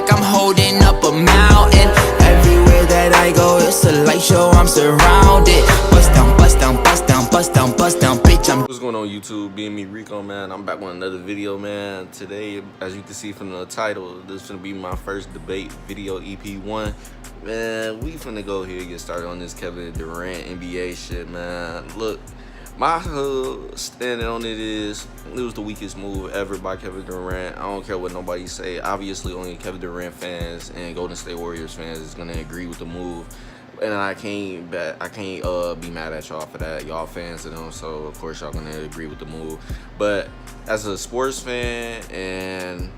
like I'm holding up a mountain. Everywhere that I go, it's a light show, I'm surrounded. Bust down, bust down, bust down, bust down, bust down, bitch, I'm... What's going on YouTube? Being me, Rico, man. I'm back with another video, man. Today, as you can see from the title, this is gonna be my first debate video, EP.1. Man, we finna go here and get started on this Kevin Durant NBA shit, man. Look, my whole standing on it is, it was the weakest move ever by Kevin Durant. I don't care what nobody say. Obviously, only Kevin Durant fans and Golden State Warriors fans is gonna agree with the move. And I can't be mad at y'all for that. Y'all fans of them, so of course y'all gonna agree with the move. But as a sports fan and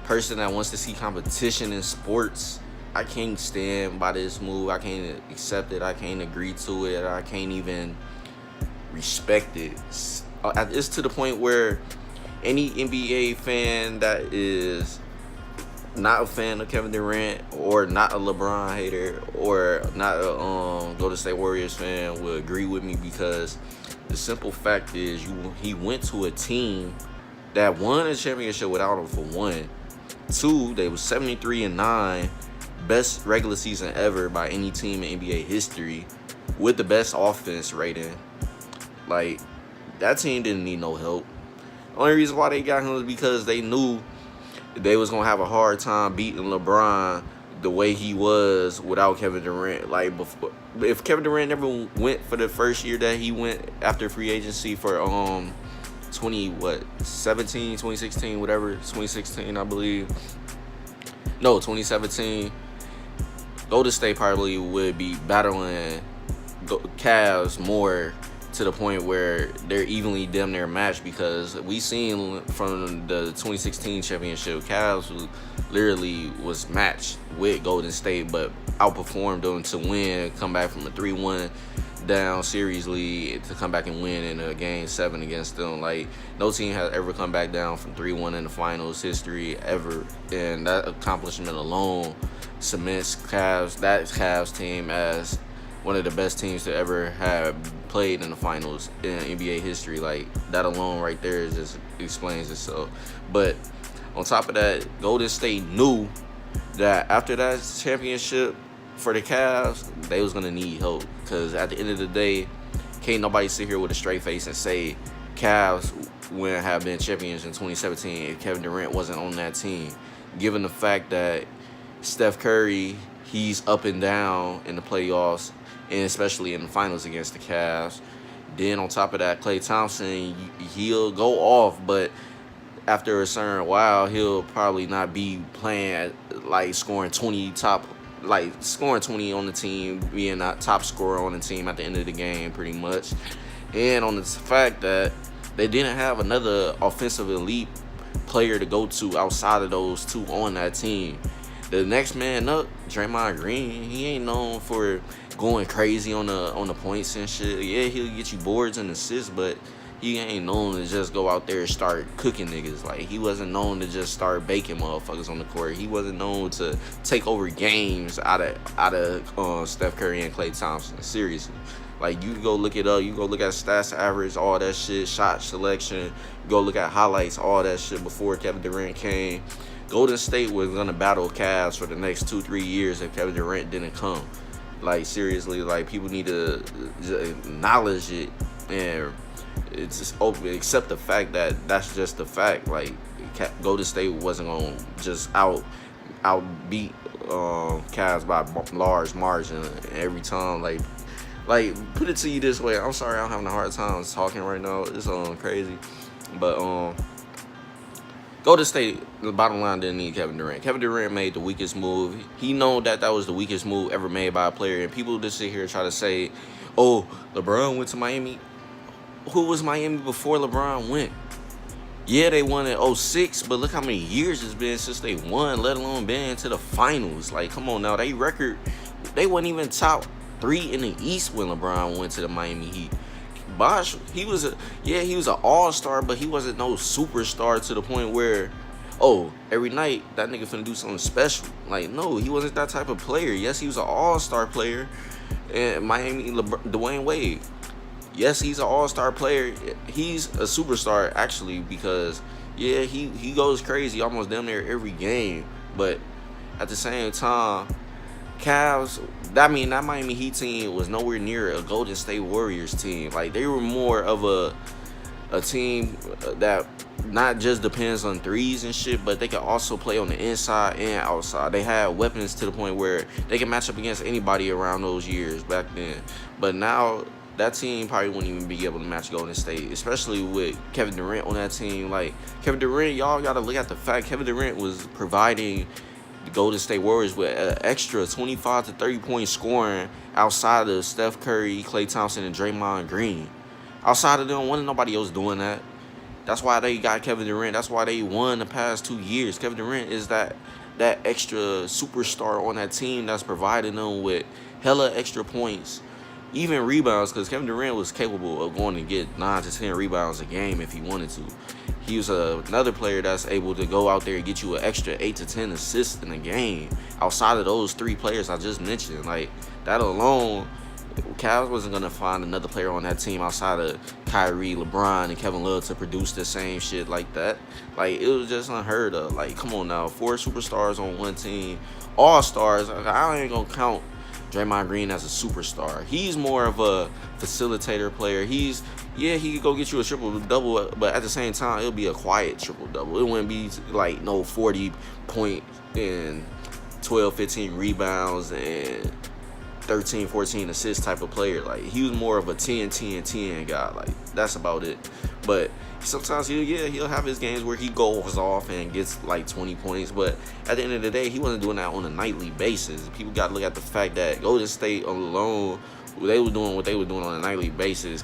person that wants to see competition in sports, I can't stand by this move. I can't accept it. I can't agree to it. I can't even respect it. It's to the point where any NBA fan that is not a fan of Kevin Durant or not a LeBron hater or not a Golden State Warriors fan will agree with me, because the simple fact is he went to a team that won a championship without him, for one. Two, they was 73-9, best regular season ever by any team in NBA history, with the best offense rating. Like, that team didn't need no help. The only reason why they got him was because they knew they was gonna have a hard time beating LeBron the way he was without Kevin Durant. Like, before, if Kevin Durant never went for the first year that he went after free agency for 2016, whatever, 2016 I believe. No, 2017. Golden State probably would be battling Cavs more, to the point where they're evenly damn near matched, because we seen from the 2016 championship, Cavs literally was matched with Golden State, but outperformed them to win, come back from a 3-1 down series lead to come back and win in a game 7 against them. Like, no team has ever come back down from 3-1 in the finals history ever, and that accomplishment alone cements that Cavs team as one of the best teams to ever have played in the finals in NBA history. Like, that alone right there just explains itself. But on top of that, Golden State knew that after that championship for the Cavs, they was gonna need help, because at the end of the day, can't nobody sit here with a straight face and say Cavs wouldn't have been champions in 2017 if Kevin Durant wasn't on that team. Given the fact that Steph Curry, he's up and down in the playoffs, and especially in the finals against the Cavs. Then on top of that, Klay Thompson, he'll go off, but after a certain while, he'll probably not be playing like scoring 20 on the team, being that top scorer on the team at the end of the game, pretty much. And on the fact that they didn't have another offensive elite player to go to outside of those two on that team. The next man up, Draymond Green, he ain't known for going crazy on the points and shit. Yeah, he'll get you boards and assists, but he ain't known to just go out there and start cooking niggas. Like, he wasn't known to just start baking motherfuckers on the court. He wasn't known to take over games out of Steph Curry and Klay Thompson. Seriously. Like, you go look it up. You go look at stats, average, all that shit, shot selection. Go look at highlights, all that shit before Kevin Durant came. Golden State was going to battle Cavs for the next 2-3 years if Kevin Durant didn't come. Like, seriously, like, people need to acknowledge it and it's just accept the fact that that's just the fact. Like, Golden State wasn't going to just outbeat Cavs by large margin every time. Like, put it to you this way. I'm sorry I'm having a hard time talking right now. It's crazy. But Golden State, the bottom line, didn't need Kevin Durant. Kevin Durant made the weakest move. He know that was the weakest move ever made by a player. And people just sit here and try to say, oh, LeBron went to Miami. Who was Miami before LeBron went? Yeah, they won in 2006, but look how many years it's been since they won, let alone been to the finals. Like, come on now. They record, they wasn't even top 3 in the East when LeBron went to the Miami Heat. Bosh, he was an all-star, but he wasn't no superstar to the point where, oh, every night that nigga finna do something special. Like, no, he wasn't that type of player. Yes, he was an all-star player. And Miami, Dwayne Wade, yes, he's an all-star player. He's a superstar, actually, because, yeah, he goes crazy almost damn near every game. But at the same time, Cavs, I mean, that Miami Heat team was nowhere near a Golden State Warriors team. Like, they were more of a team that not just depends on threes and shit, but they can also play on the inside and outside. They had weapons to the point where they can match up against anybody around those years back then. But now that team probably wouldn't even be able to match Golden State, especially with Kevin Durant on that team. Like, Kevin Durant, y'all got to look at the fact Kevin Durant was providing the Golden State Warriors with an extra 25 to 30 point scoring outside of Steph Curry, Klay Thompson, and Draymond Green. Outside of them, wasn't nobody else doing that. That's why they got Kevin Durant. That's why they won the past 2 years. Kevin Durant is that extra superstar on that team that's providing them with hella extra points, even rebounds, because Kevin Durant was capable of going to get 9 to 10 rebounds a game if he wanted to. He was another player that's able to go out there and get you an extra 8 to 10 assists in a game outside of those 3 players I just mentioned. Like, that alone, Cavs wasn't going to find another player on that team outside of Kyrie, LeBron, and Kevin Love to produce the same shit like that. Like, it was just unheard of. Like, come on now. 4 superstars on one team. All-stars. I ain't going to count Draymond Green as a superstar. He's more of a facilitator player. He could go get you a triple-double, but at the same time, it'll be a quiet triple-double. It wouldn't be like no 40 point and 12, 15 rebounds and 13, 14 assists type of player. Like, he was more of a 10, 10, 10 guy. Like, that's about it. But sometimes he'll have his games where he goes off and gets like 20 points. But at the end of the day, he wasn't doing that on a nightly basis. People got to look at the fact that Golden State alone, they were doing what they were doing on a nightly basis.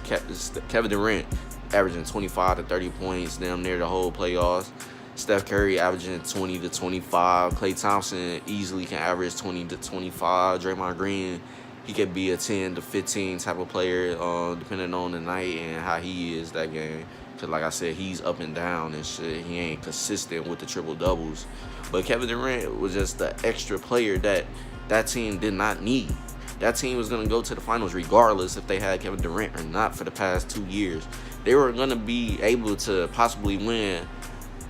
Kevin Durant averaging 25 to 30 points damn near the whole playoffs. Steph Curry averaging 20 to 25. Klay Thompson easily can average 20 to 25. Draymond Green, he could be a 10 to 15 type of player, depending on the night and how he is that game. Because, like I said, he's up and down and shit. He ain't consistent with the triple-doubles. But Kevin Durant was just the extra player that team did not need. That team was going to go to the finals regardless if they had Kevin Durant or not for the past 2 years. They were going to be able to possibly win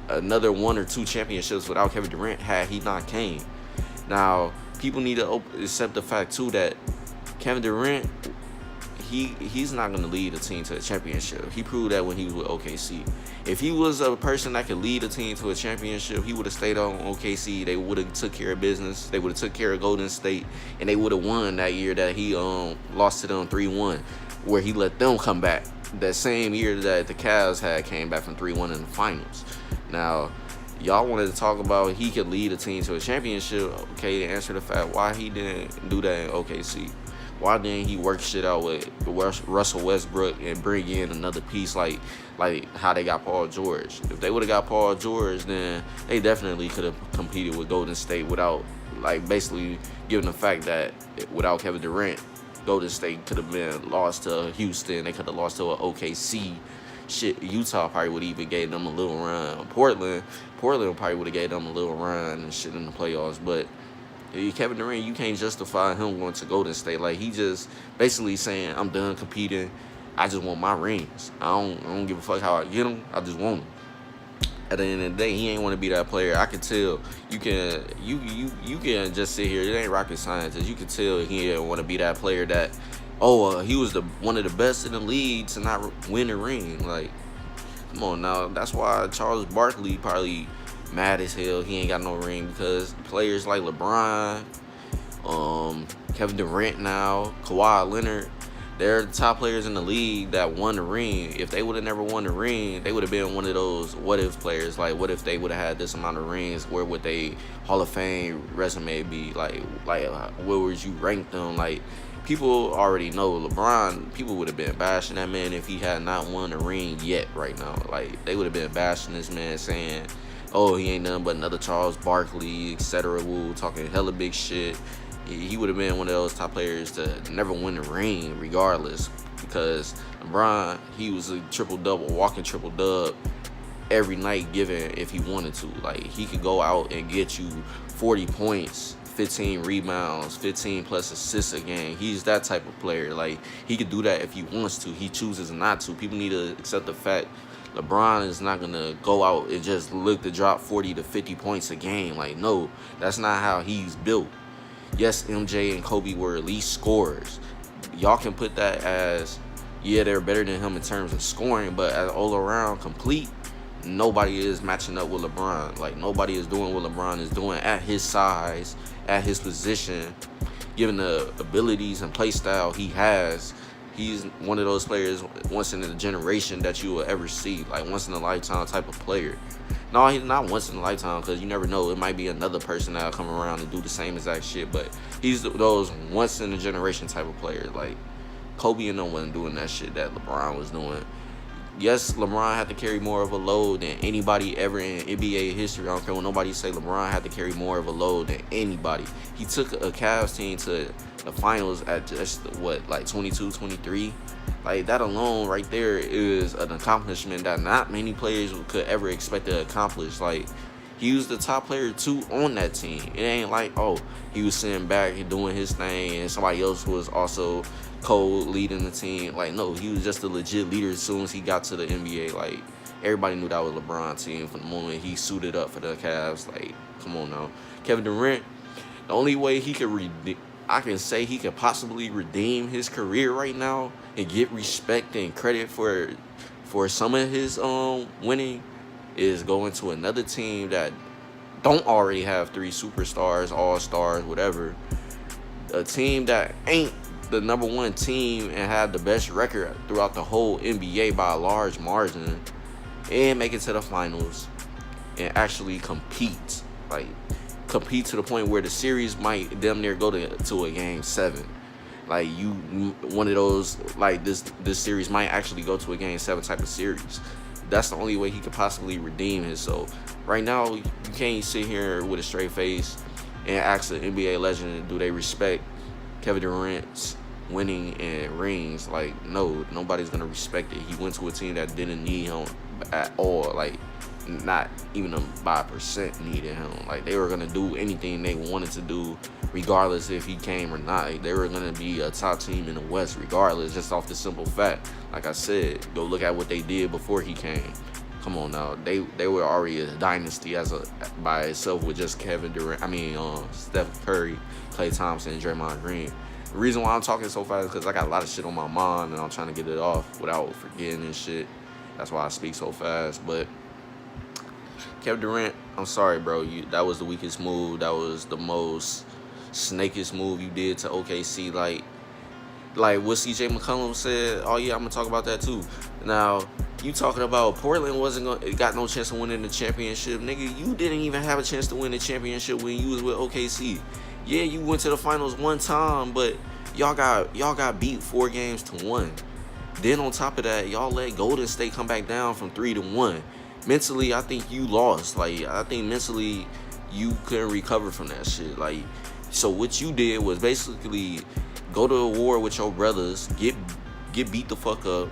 another 1 or 2 championships without Kevin Durant had he not came. Now, people need to accept the fact, too, that Kevin Durant, he's not going to lead a team to a championship. He proved that when he was with OKC. If he was a person that could lead a team to a championship, he would have stayed on OKC. They would have took care of business. They would have took care of Golden State, and they would have won that year that he lost to them 3-1, where he let them come back. That same year that the Cavs had came back from 3-1 in the finals. Now, y'all wanted to talk about he could lead a team to a championship. Okay, to answer the fact why he didn't do that in OKC. Why didn't he work shit out with Russell Westbrook and bring in another piece like how they got Paul George? If they would have got Paul George, then they definitely could have competed with Golden State without, like, basically given the fact that without Kevin Durant, Golden State could have been lost to Houston. They could have lost to an OKC. Shit, Utah probably would have even gave them a little run. Portland probably would have gave them a little run and shit in the playoffs. But Kevin Durant, you can't justify him going to Golden State. Like, he just basically saying, I'm done competing. I just want my rings. I don't give a fuck how I get them. I just want them. At the end of the day, he ain't want to be that player. I can tell. You can just sit here. It ain't rocket science. You can tell he didn't want to be that player that, he was one of the best in the league to not win a ring. Like, come on now. That's why Charles Barkley probably mad as hell he ain't got no ring, because players like LeBron, Kevin Durant now, Kawhi Leonard, they're the top players in the league that won the ring. If they would have never won the ring, they would have been one of those what-if players. Like, what if they would have had this amount of rings? Where would they Hall of Fame resume be? Like where would you rank them? Like, people already know LeBron, people would have been bashing that man if he had not won a ring yet right now. Like, they would have been bashing this man, saying, he ain't nothing but another Charles Barkley, etc. Woo, talking hella big shit. He would have been one of those top players to never win the ring regardless, because LeBron, he was a triple-double, walking triple-dub every night given if he wanted to. Like, he could go out and get you 40 points, 15 rebounds, 15 plus assists a game. He's that type of player. Like, he could do that if he wants to. He chooses not to. People need to accept the fact, LeBron is not gonna go out and just look to drop 40 to 50 points a game. Like, no, that's not how he's built. Yes, MJ and Kobe were elite scorers. Y'all can put that as, yeah, they're better than him in terms of scoring, but as all around complete, nobody is matching up with LeBron. Like, nobody is doing what LeBron is doing at his size, at his position, given the abilities and play style he has. He's one of those players once in a generation that you will ever see, like once in a lifetime type of player. No, he's not once in a lifetime, because you never know. It might be another person that'll come around and do the same exact shit, but he's those once in a generation type of players. Like, Kobe and no one doing that shit that LeBron was doing. Yes, LeBron had to carry more of a load than anybody ever in NBA history. I don't care what nobody say. LeBron had to carry more of a load than anybody. He took a Cavs team to the finals at just, like 22, 23? Like, that alone right there is an accomplishment that not many players could ever expect to accomplish. Like, he was the top player, too, on that team. It ain't like, oh, he was sitting back and doing his thing and somebody else was also co-leading the team. Like, no, he was just a legit leader as soon as he got to the NBA. Like, everybody knew that was LeBron's team from the moment he suited up for the Cavs. Like, come on now. Kevin Durant, the only way he could I can say he could possibly redeem his career right now and get respect and credit for some of his winning is going to another team that don't already have 3 superstars, all-stars, whatever. A team that ain't the number 1 team and have the best record throughout the whole NBA by a large margin, and make it to the finals and actually compete. Like, compete to the point where the series might damn near go to a game 7. Like, one of those, like, this series might actually go to a game 7 type of series. That's the only way he could possibly redeem himself. Right now, you can't sit here with a straight face and ask an NBA legend, do they respect Kevin Durant's winning and rings? Like, no, nobody's gonna respect it. He went to a team that didn't need him at all. Like, not even by a percent needed him. Like, they were gonna do anything they wanted to do, regardless if he came or not. Like, they were gonna be a top team in the West, regardless, just off the simple fact. Like I said, go look at what they did before he came. Come on now, they were already a dynasty by itself with just Kevin Durant. Steph Curry, Klay Thompson, and Draymond Green. The reason why I'm talking so fast is because I got a lot of shit on my mind and I'm trying to get it off without forgetting and shit. That's why I speak so fast. But Kevin Durant, I'm sorry, bro. That was the weakest move. That was the most snakiest move you did to OKC. Like what CJ McCollum said. Oh yeah, I'm gonna talk about that too. Now, you talking about Portland got no chance of winning the championship, nigga. You didn't even have a chance to win the championship when you was with OKC. Yeah, you went to the finals one time, but y'all got beat 4-1. Then on top of that, y'all let Golden State come back down from 3-1. Mentally, I think you lost. Like, I think mentally you couldn't recover from that shit. Like, so what you did was basically go to a war with your brothers, get beat the fuck up,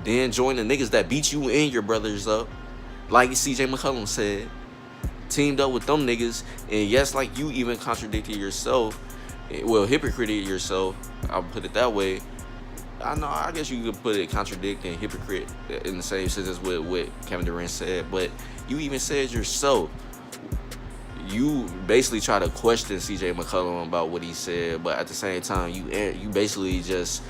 then join the niggas that beat you and your brothers up. Like CJ McCollum said, teamed up with them niggas, and yes, like, you even contradicted yourself. Well, hypocrited yourself, I'll put it that way. I guess you could put it contradict and hypocrite in the same sentence with what Kevin Durant said, but you even said yourself, you basically try to question CJ McCollum about what he said, but at the same time, you basically just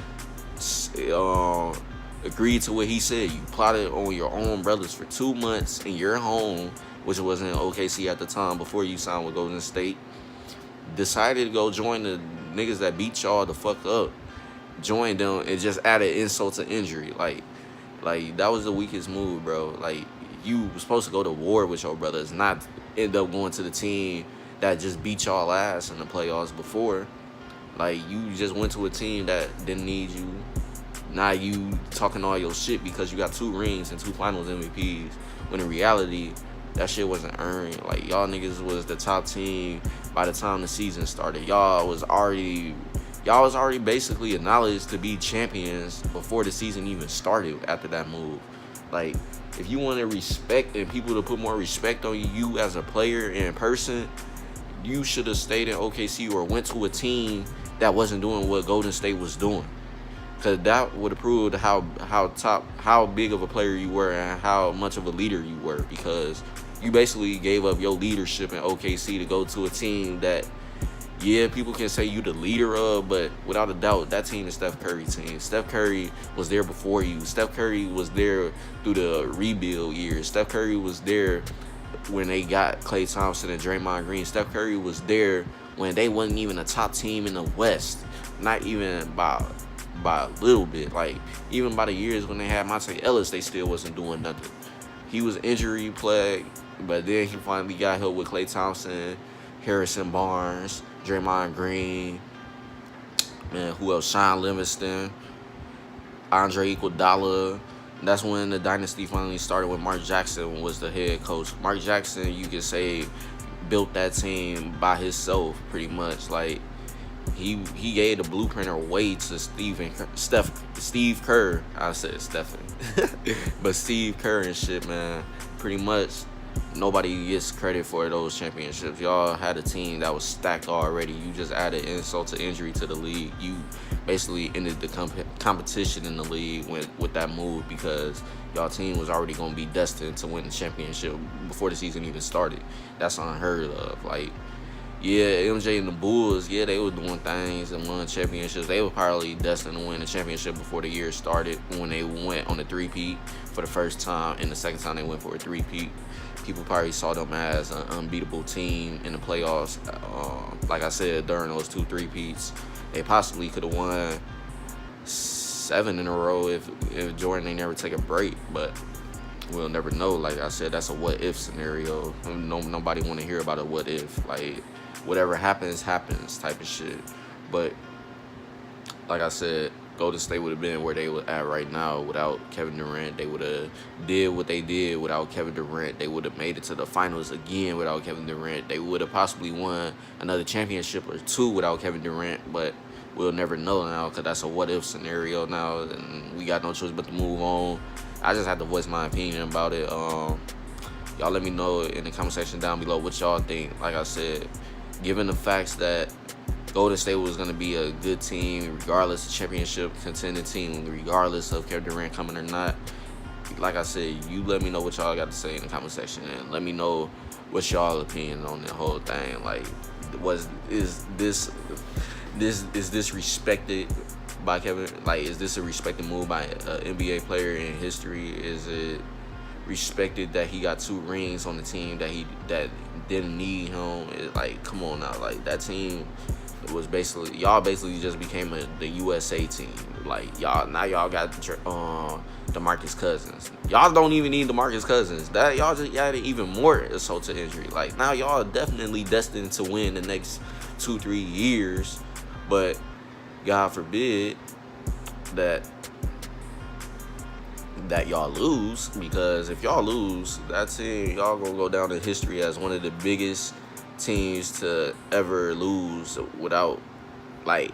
agreed to what he said. You plotted on your own brothers for 2 months in your home, which was in OKC at the time before you signed with Golden State. Decided to go join the niggas that beat y'all the fuck up. Joined them and just added insult to injury. Like that was the weakest move, bro. Like, you were supposed to go to war with your brothers, not end up going to the team that just beat y'all ass in the playoffs before. Like, you just went to a team that didn't need you. Now you talking all your shit because you got 2 rings and 2 finals MVPs, when in reality, that shit wasn't earned. Like, y'all niggas was the top team by the time the season started. Y'all was already basically acknowledged to be champions before the season even started after that move. Like, if you want to respect and people to put more respect on you as a player and person, you should have stayed in OKC or went to a team that wasn't doing what Golden State was doing. Cause that would have proved how big of a player you were and how much of a leader you were. Because you basically gave up your leadership in OKC to go to a team that, yeah, people can say you the leader of, but without a doubt, that team is Steph Curry team. Steph Curry was there before you. Steph Curry was there through the rebuild years. Steph Curry was there when they got Klay Thompson and Draymond Green. Steph Curry was there when they wasn't even a top team in the West. Not even by a little bit. Like, even by the years when they had Monte Ellis, they still wasn't doing nothing. He was injury plagued, but then he finally got help with Klay Thompson, Harrison Barnes, Draymond Green, man, who else? Sean Livingston, Andre Iguodala. That's when the dynasty finally started when Mark Jackson was the head coach. Mark Jackson, you could say, built that team by himself, pretty much. Like, he gave the blueprint away to Steve Kerr. I said Stephen, but Steve Kerr and shit, man. Pretty much, nobody gets credit for those championships. Y'all had a team that was stacked already. You just added insult to injury to the league. You basically ended the competition in the league with that move, because y'all team was already going to be destined to win the championship before the season even started. That's unheard of. Like, yeah, MJ and the Bulls, yeah, they were doing things and won championships. They were probably destined to win the championship before the year started, when they went on a three-peat for the first time, and the second time they went for a three-peat. People probably saw them as an unbeatable team in the playoffs. Like I said, during those 2 three-peats, they possibly could have won 7 in a row if Jordan ain't never take a break, but we'll never know. Like I said, that's a what-if scenario. Nobody want to hear about a what-if. Like, whatever happens type of shit. But like I said, Golden State would have been where they were at right now without Kevin Durant. They would have did what they did without Kevin Durant. They would have made it to the finals again without Kevin Durant. They would have possibly won another championship or 2 without Kevin Durant, but we'll never know now, because that's a what-if scenario now, and we got no choice but to move on. I just have to voice my opinion about it. Y'all let me know in the comment section down below what y'all think. Like I said, given the facts that Golden State was going to be a good team, regardless of championship contending team, regardless of Kevin Durant coming or not, like I said, you let me know what y'all got to say in the comment section, and let me know what's y'all opinion on the whole thing. Like, is this respected by Kevin? Like, is this a respected move by an NBA player in history? Is it respected that he got 2 rings on the team that didn't need him? Like, come on now. Like, that team was y'all basically just became the USA team. Like, y'all got DeMarcus Cousins. Y'all don't even need DeMarcus Cousins. That y'all just added even more insult to injury. Like, now y'all are definitely destined to win the next 2-3 years, but God forbid that y'all lose, because if y'all lose, that team, y'all gonna go down in history as one of the biggest teams to ever lose without, like,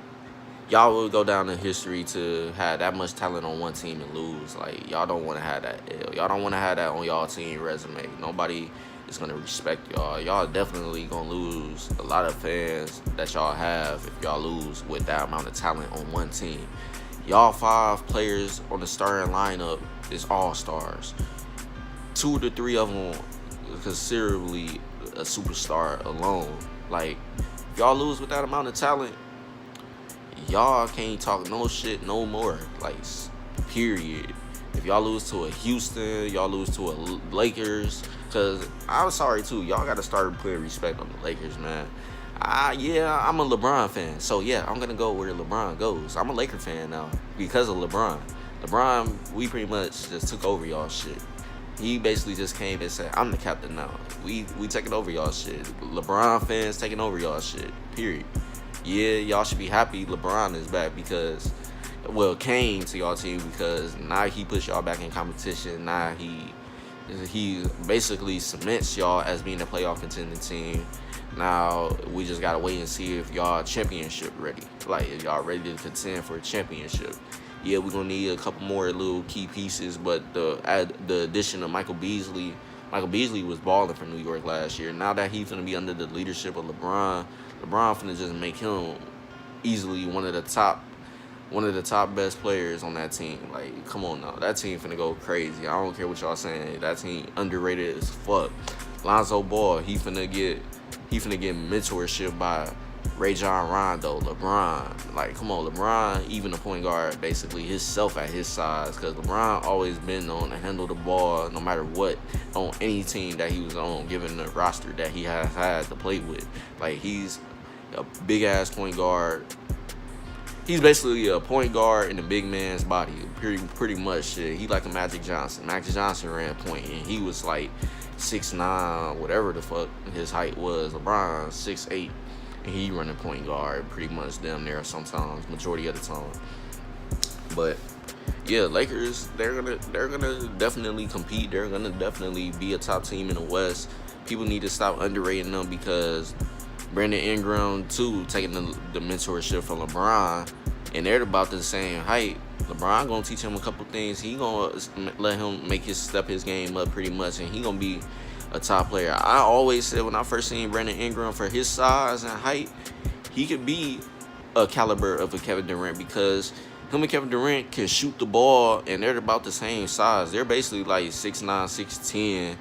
y'all will go down in history to have that much talent on one team and lose. Like, y'all don't want to have that. Y'all don't want to have that on y'all team resume. Nobody is going to respect y'all. Y'all definitely going to lose a lot of fans that y'all have if y'all lose with that amount of talent on one team. Y'all 5 players on the starting lineup is all-stars. 2 to 3 of them considerably a superstar alone. Like, if y'all lose with that amount of talent, y'all can't talk no shit no more. Like, period. If y'all lose to a Houston, y'all lose to a Lakers, because I'm sorry too, y'all got to start putting respect on the Lakers, man. Yeah, I'm a LeBron fan, so yeah, I'm gonna go where LeBron goes. I'm a Laker fan now because of LeBron. We pretty much just took over y'all shit. He basically just came and said, I'm the captain now. We taking over y'all shit. LeBron fans taking over y'all shit, period. Yeah, y'all should be happy LeBron is back, because, well, came to y'all team, because now he puts y'all back in competition. Now he basically cements y'all as being a playoff contending team. Now we just gotta wait and see if y'all championship ready. Like, if y'all ready to contend for a championship. Yeah, we're gonna need a couple more little key pieces, but the addition of Michael Beasley was balling for New York last year. Now that he's gonna be under the leadership of LeBron finna just make him easily one of the top one of the top best players on that team. Like, come on now. That team finna go crazy. I don't care what y'all saying. That team underrated as fuck. Lonzo Ball, he finna get mentorship by Ray John Rondo, LeBron. Like, come on, LeBron, even the point guard, basically himself at his size, because LeBron always been known to handle the ball no matter what on any team that he was on, given the roster that he has had to play with. Like, he's a big ass point guard. He's basically a point guard in a big man's body, pretty much. Shit. He like a Magic Johnson. Magic Johnson ran point, and he was like 6'9", whatever the fuck his height was. LeBron 6'8", and he running point guard pretty much damn near sometimes, majority of the time. But yeah, Lakers, they're gonna definitely compete. They're gonna definitely be a top team in the West. People need to stop underrating them, because Brandon Ingram, too, taking the mentorship from LeBron, and they're about the same height. LeBron gonna teach him a couple things. He gonna let him step his game up pretty much, and he gonna be a top player. I always said when I first seen Brandon Ingram, for his size and height, he could be a caliber of a Kevin Durant, because him and Kevin Durant can shoot the ball, and they're about the same size. They're basically like 6'9", 6'10",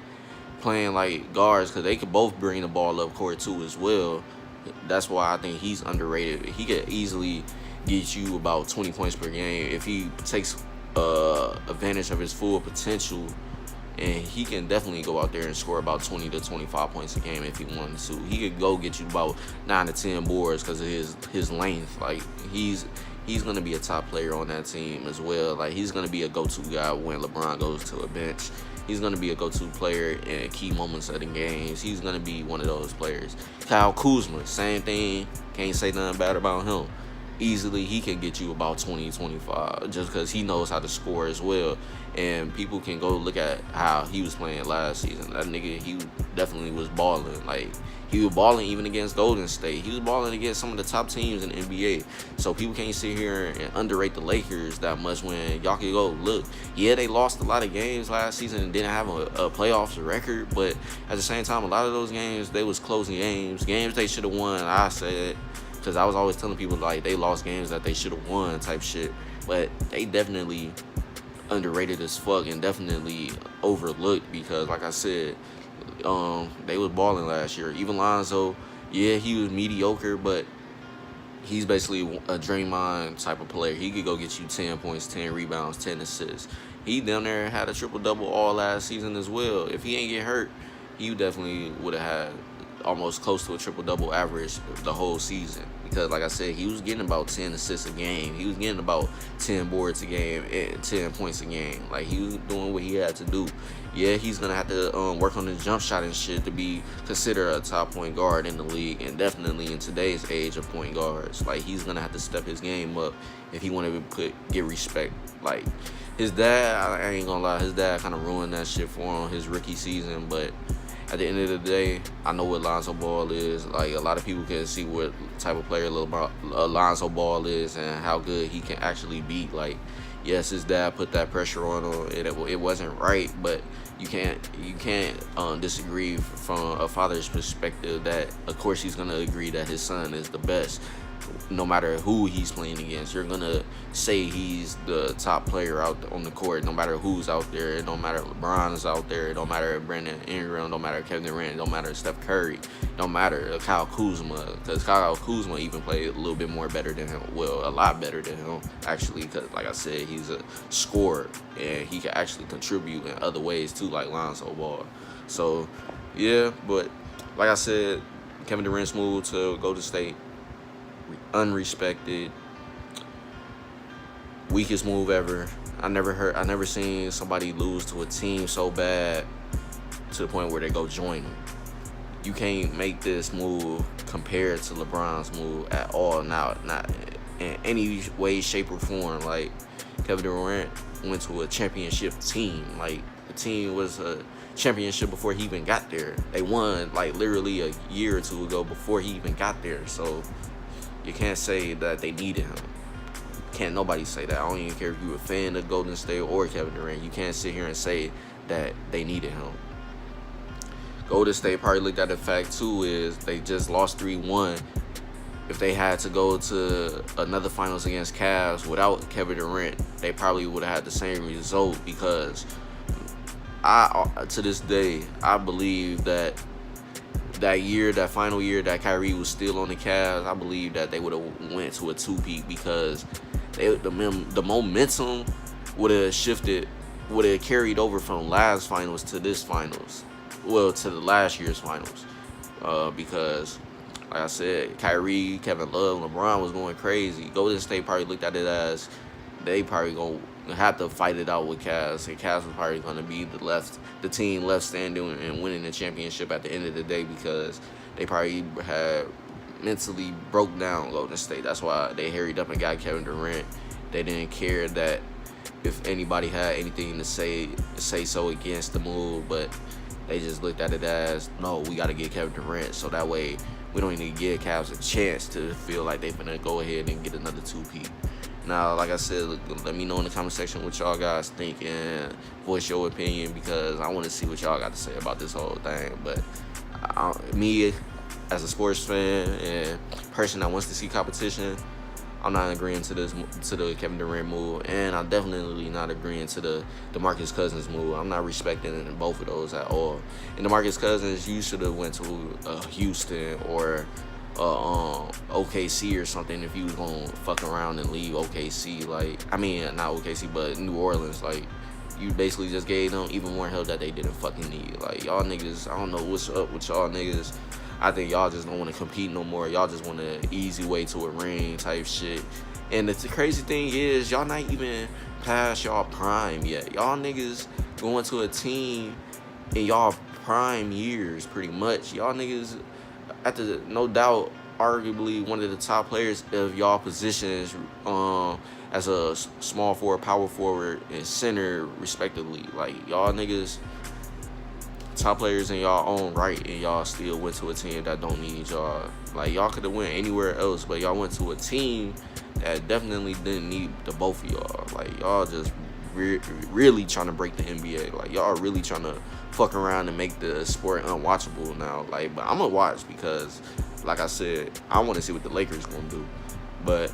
playing like guards, because they could both bring the ball up court too as well. That's why I think he's underrated. He could easily get you about 20 points per game if he takes advantage of his full potential, and he can definitely go out there and score about 20 to 25 points a game if he wanted to. He could go get you about 9 to 10 boards because of his length. Like, he's gonna be a top player on that team as well. Like, he's gonna be a go-to guy when LeBron goes to a bench. He's going to be a go-to player in key moments of the games. He's going to be one of those players. Kyle Kuzma, same thing. Can't say nothing bad about him. Easily, he can get you about 20, 25 just because he knows how to score as well. And people can go look at how he was playing last season. That nigga, he definitely was balling. Like, he was balling even against Golden State. He was balling against some of the top teams in the NBA. So people can't sit here and underrate the Lakers that much when y'all can go look. Yeah, they lost a lot of games last season and didn't have a playoffs record. But at the same time, a lot of those games, they was closing games. Games they should have won, I said. Because I was always telling people, like, they lost games that they should have won type shit. But they definitely underrated as fuck and definitely overlooked because, like I said, they was balling last year. Even Lonzo, yeah, he was mediocre, but he's basically a Draymond type of player. He could go get you 10 points, 10 rebounds, 10 assists. He down there had a triple-double all last season as well. If he ain't get hurt, he definitely would have had almost close to a triple-double average the whole season. Because, like I said, he was getting about 10 assists a game. He was getting about 10 boards a game and 10 points a game. Like, he was doing what he had to do. Yeah, he's going to have to work on his jump shot and shit to be considered a top point guard in the league. And definitely in today's age of point guards. Like, he's going to have to step his game up if he wanted to get respect. Like, his dad, I ain't going to lie, his dad kind of ruined that shit for him his rookie season. But at the end of the day, I know what Lonzo Ball is. Like, a lot of people can see what type of player Lonzo Ball is and how good he can actually be. Like, yes, his dad put that pressure on him. It wasn't right, but you can't disagree from a father's perspective that, of course, he's going to agree that his son is the best. No matter who he's playing against, you're going to say he's the top player out on the court, no matter who's out there. It don't matter if LeBron is out there. It don't matter if Brandon Ingram. It don't matter if Kevin Durant. It don't matter if Steph Curry. It don't matter if Kyle Kuzma, because Kyle Kuzma even played a little bit more better than him. Well, a lot better than him, actually, because, like I said, he's a scorer, and he can actually contribute in other ways, too, like Lonzo Ball. So, yeah, but like I said, Kevin Durant's moved to Golden State. Unrespected, weakest move ever. I never seen somebody lose to a team so bad to the point where they go join them. You can't make this move compared to LeBron's move at all. Now, not in any way, shape, or form. Like, Kevin Durant went to a championship team. Like, the team was a championship before he even got there. They won, like, literally a year or two ago before he even got there. So you can't say that they needed him. Can't nobody say that. I don't even care if you're a fan of Golden State or Kevin Durant. You can't sit here and say that they needed him. Golden State probably looked at the fact, too, is they just lost 3-1 if they had to go to another finals against Cavs without Kevin Durant, they probably would have had the same result, because to this day, I believe that that final year that Kyrie was still on the Cavs, I believe that they would have went to a two-peat, because the momentum would have shifted, would have carried over from last finals to this finals. Well, to the last year's finals. Because, like I said, Kyrie, Kevin Love, LeBron was going crazy. Golden State probably looked at it as they probably going to have to fight it out with Cavs. And Cavs was probably going to be the team left standing and winning the championship at the end of the day, because they probably had mentally broke down Golden State. That's why they hurried up and got Kevin Durant. They didn't care that if anybody had anything to say so against the move, but they just looked at it as, no, we got to get Kevin Durant, so that way we don't even give Cavs a chance to feel like they're going to go ahead and get another two-peat. Now, like I said, let me know in the comment section what y'all guys think and voice your opinion, because I want to see what y'all got to say about this whole thing. But me, as a sports fan and person that wants to see competition, I'm not agreeing to the Kevin Durant move, and I'm definitely not agreeing to the DeMarcus Cousins move. I'm not respecting both of those at all. And DeMarcus Cousins, you should have went to Houston or OKC or something if you was gonna fuck around and leave OKC. Like, I mean, not OKC, but New Orleans. Like, you basically just gave them even more help that they didn't fucking need. Like, y'all niggas, I don't know what's up with y'all niggas. I think y'all just don't want to compete no more. Y'all just want an easy way to a ring type shit. And the crazy thing is, y'all not even past y'all prime yet. Y'all niggas going to a team in y'all prime years, pretty much. Y'all niggas, no doubt, arguably one of the top players of y'all positions, as a small forward, power forward, and center, respectively. Like, y'all niggas top players in y'all own right, and y'all still went to a team that don't need y'all. Like, y'all could have went anywhere else, but y'all went to a team that definitely didn't need the both of y'all. Like, y'all just really trying to break the NBA. Like, y'all really trying to fuck around and make the sport unwatchable now. Like, but I'm gonna watch, because, like I said, I want to see what the Lakers gonna do. But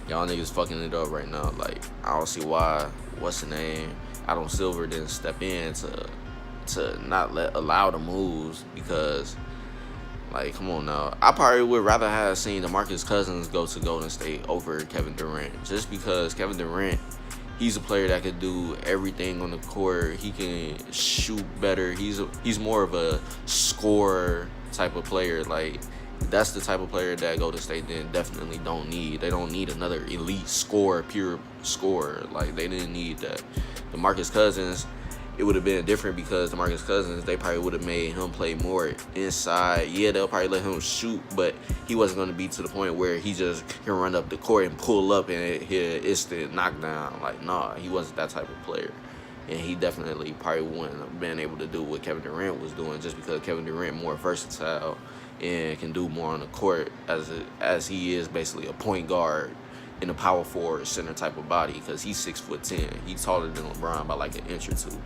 y'all niggas fucking it up right now. Like, I don't see why, what's the name, Adam Silver didn't step in to not allow the moves, because, like, come on now. I probably would rather have seen DeMarcus Cousins go to Golden State over Kevin Durant, just because Kevin Durant, he's a player that could do everything on the court. He can shoot better. He's more of a scorer type of player. Like, that's the type of player that Golden State definitely don't need. They don't need another elite scorer, pure scorer. Like, they didn't need that. DeMarcus Cousins, it would have been different, because DeMarcus Cousins, they probably would have made him play more inside. Yeah, they'll probably let him shoot, but he wasn't going to be to the point where he just can run up the court and pull up and hit an instant knockdown. Like, nah, he wasn't that type of player. And he definitely probably wouldn't have been able to do what Kevin Durant was doing, just because Kevin Durant more versatile and can do more on the court, as he is basically a point guard in a power forward center type of body, because he's 6'10". He's taller than LeBron by like an inch or two.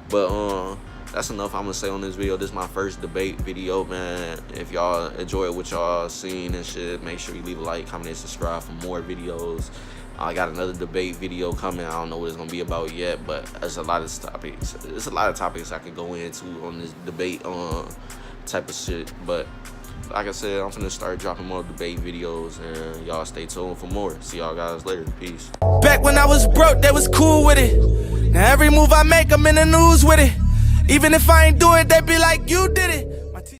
But that's enough I'm gonna say on this video. This is my first debate video, man. If y'all enjoy what y'all seen and shit, make sure you leave a like, comment, and subscribe for more videos. I got another debate video coming. I don't know what it's gonna be about yet, but there's a lot of topics. There's a lot of topics I could go into on this debate type of shit. But like I said, I'm finna start dropping more debate videos, and y'all stay tuned for more. See y'all guys later. Peace. Back when I was broke, they was cool with it. Now every move I make, I'm in the news with it. Even if I ain't do it, they be like, you did it.